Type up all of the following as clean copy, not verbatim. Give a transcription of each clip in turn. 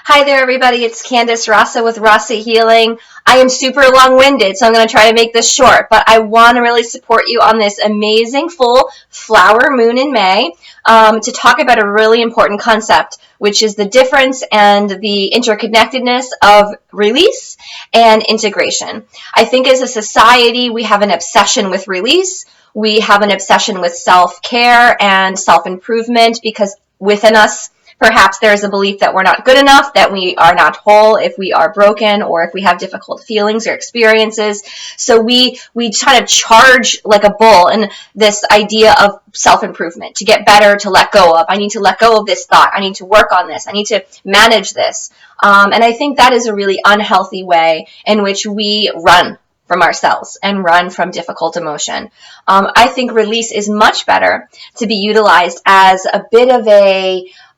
Hi there, everybody. It's Candace Rasa with Rasa Healing. I am super long-winded, so I'm going to try to make this short, but I want to really support you on this amazing full flower moon in May to talk about a really important concept, which is the difference and the interconnectedness of release and integration. I think as a society, we have an obsession with release. We have an obsession with self-care and self-improvement because within us, perhaps there is a belief that we're not good enough, that we are not whole if we are broken or if we have difficult feelings or experiences. So we kind of charge like a bull in this idea of self-improvement, to get better, to let go of. I need to let go of this thought. I need to work on this. I need to manage this. And I think that is a really unhealthy way in which we run from ourselves and run from difficult emotion. I think release is much better to be utilized as a bit of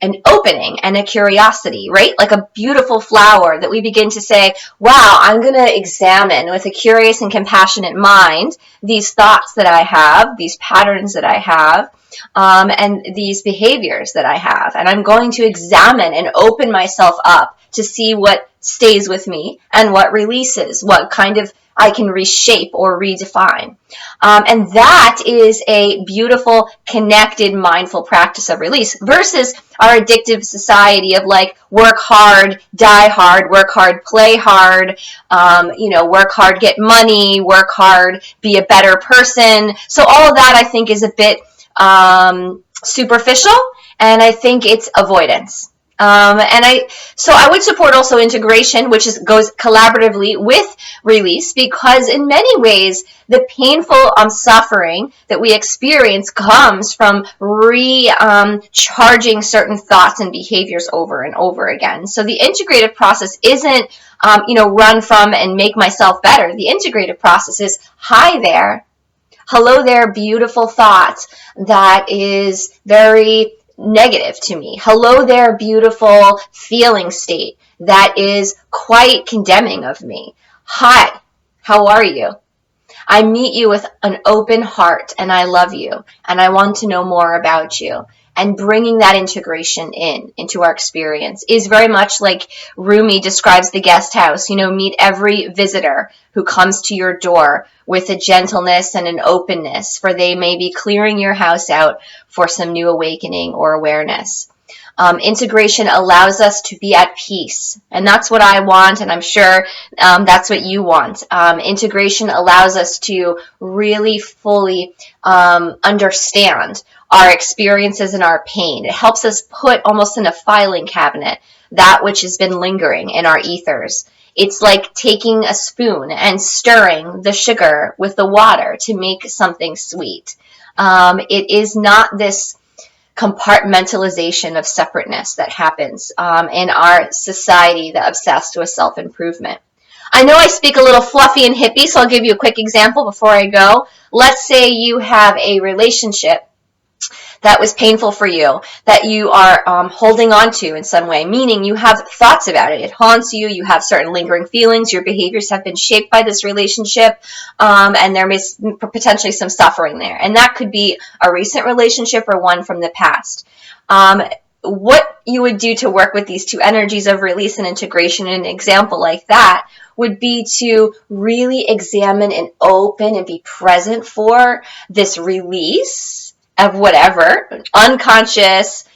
an opening and a curiosity, right? Like a beautiful flower that we begin to say, wow, I'm going to examine with a curious and compassionate mind these thoughts that I have, these patterns that I have, and these behaviors that I have. And I'm going to examine and open myself up to see what stays with me and what releases, what kind of I can reshape or redefine. And that is a beautiful, connected, mindful practice of release versus our addictive society of like work hard, die hard, work hard, play hard, work hard, get money, work hard, be a better person. So all of that I think is a bit superficial, and I think it's avoidance. So I would support also integration, which goes collaboratively with release, because in many ways, the painful suffering that we experience comes from recharging certain thoughts and behaviors over and over again. So the integrative process isn't, run from and make myself better. The integrative process is, hi there, hello there, beautiful thought that is very negative to me. Hello there, beautiful feeling state that is quite condemning of me. Hi, how are you? I meet you with an open heart and I love you and I want to know more about you. And bringing that integration into our experience is very much like Rumi describes the guest house. Meet every visitor who comes to your door with a gentleness and an openness, for they may be clearing your house out for some new awakening or awareness. Integration allows us to be at peace, and that's what I want, and I'm sure that's what you want. Integration allows us to really fully understand our experiences and our pain. It helps us put almost in a filing cabinet that which has been lingering in our ethers. It's like taking a spoon and stirring the sugar with the water to make something sweet. It is not this compartmentalization of separateness that happens in our society that obsessed with self-improvement. I know I speak a little fluffy and hippie, so I'll give you a quick example before I go. Let's say you have a relationship that was painful for you, that you are holding on to in some way, meaning you have thoughts about it. It haunts you. You have certain lingering feelings. Your behaviors have been shaped by this relationship, and there is potentially some suffering there. And that could be a recent relationship or one from the past. What you would do to work with these two energies of release and integration in an example like that would be to really examine and open and be present for this release of whatever, unconscious,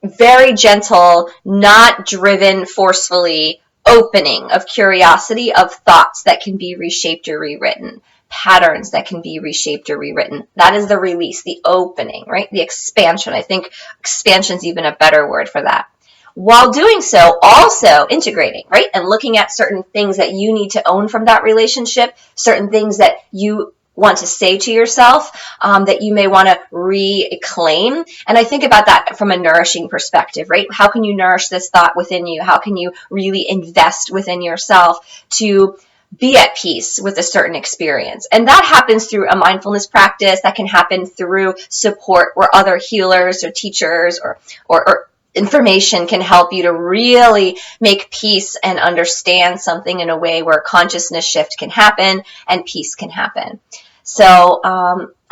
very gentle, not driven forcefully, opening of curiosity of thoughts that can be reshaped or rewritten, patterns that can be reshaped or rewritten. That is the release, the opening, right? The expansion. I think expansion is even a better word for that. While doing so, also integrating, right? And looking at certain things that you need to own from that relationship, certain things that you want to say to yourself that you may want to reclaim. And I think about that from a nourishing perspective, right? How can you nourish this thought within you? How can you really invest within yourself to be at peace with a certain experience? And that happens through a mindfulness practice. That can happen through support where other healers or teachers or information can help you to really make peace and understand something in a way where consciousness shift can happen and peace can happen. So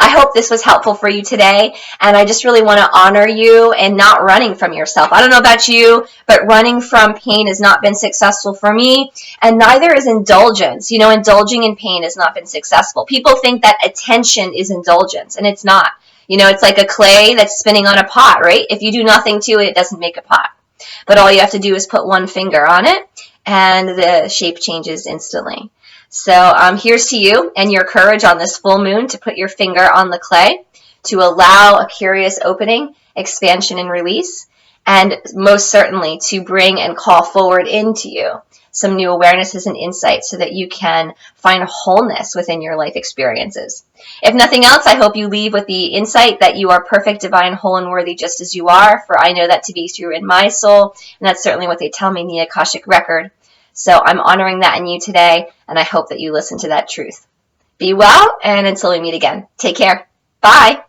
I hope this was helpful for you today, and I just really want to honor you and not running from yourself. I don't know about you, but running from pain has not been successful for me, and neither is indulgence. You know, indulging in pain has not been successful. People think that attention is indulgence, and it's not. You know, it's like a clay that's spinning on a pot, right? If you do nothing to it, it doesn't make a pot. But all you have to do is put one finger on it, and the shape changes instantly. So here's to you and your courage on this full moon to put your finger on the clay, to allow a curious opening, expansion, and release, and most certainly to bring and call forward into you some new awarenesses and insights so that you can find wholeness within your life experiences. If nothing else, I hope you leave with the insight that you are perfect, divine, whole, and worthy just as you are, for I know that to be true in my soul, and that's certainly what they tell me in the Akashic record. So I'm honoring that in you today, and I hope that you listen to that truth. Be well, and until we meet again, take care. Bye.